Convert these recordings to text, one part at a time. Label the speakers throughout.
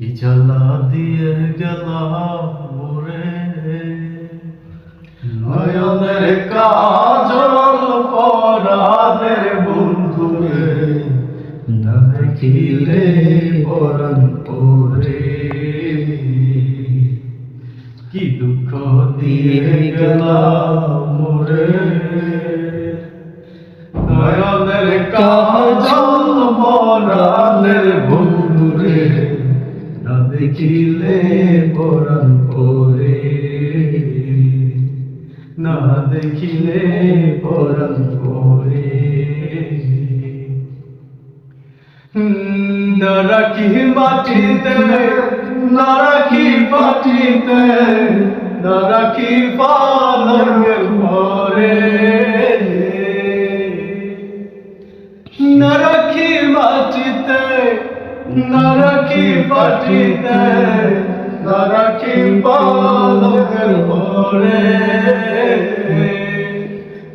Speaker 1: কি জ্বালা দিয়ে গেলাম মোরে, নয়নের কাজল পরাণের বন্ধুরে, না দেখিলে পরাণ পরে। কি দুঃখ দিয়ে গেলাম মোরে, নয়নের কাজল পরাণের বন্ধুরে, না দেখিলে পরাণ পরে, না দেখিলে পরাণ পরে। না রাখি মাটিতে, না রাখি পাটিতে, না রাখি পালঙ্কের ঘরে, না রাখি মাটিতে, না রাখি পাটিতে, না রাখি পালকের ঘরে।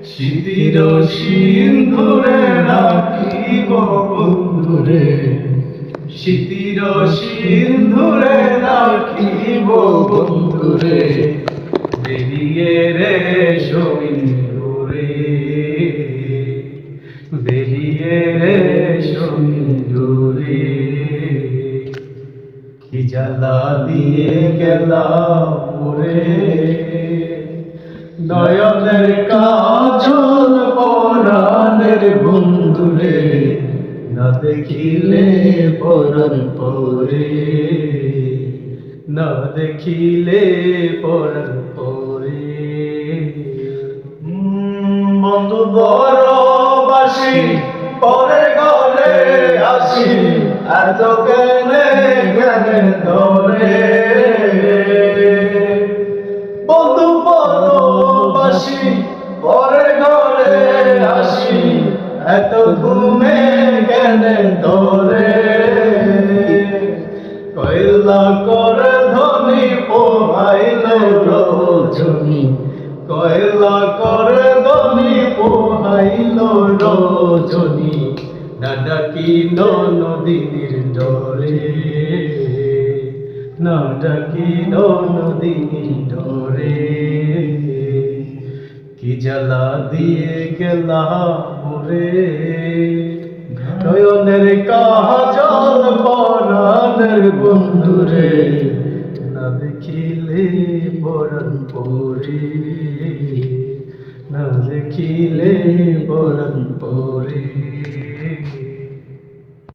Speaker 1: স্মৃতির সিন্ধুরে রাখিব বন্ধুরে, স্মৃতির সিন্ধুরে রাখিব বন্ধুরে, বেরিয়ে রে সইন্দুরে, বেরিয়ে রে সইন্দুরে। কি জ্বালা দিয়ে গেলাম মোরে, নয়নের কাজল পরাণের বন্ধুরে, না দেখিলে পরাণ পরে, না দেখিলে পরাণ পরে। বন্ধু বড় বাসি পরে ঘরে আসি, এত কেনে কেনে ধরে। বন্ধু বড় বাসি পরে ঘরে আসি, এত ঘুমে কেনে ধরে। কয়লা করে ধনী পোহাইল রজনী, কয়লা করে ধনী পোহাইল রজনী, না ডাকিল নদীর ডরে, না ডাকিল নদীর ডরে। কি জ্বালা দিয়ে গেলাম মোরে, নয়নের কাজল পরাণের বন্ধুরে, না দেখিলে পরাণ পরে, না দেখিলে পরাণ পরে।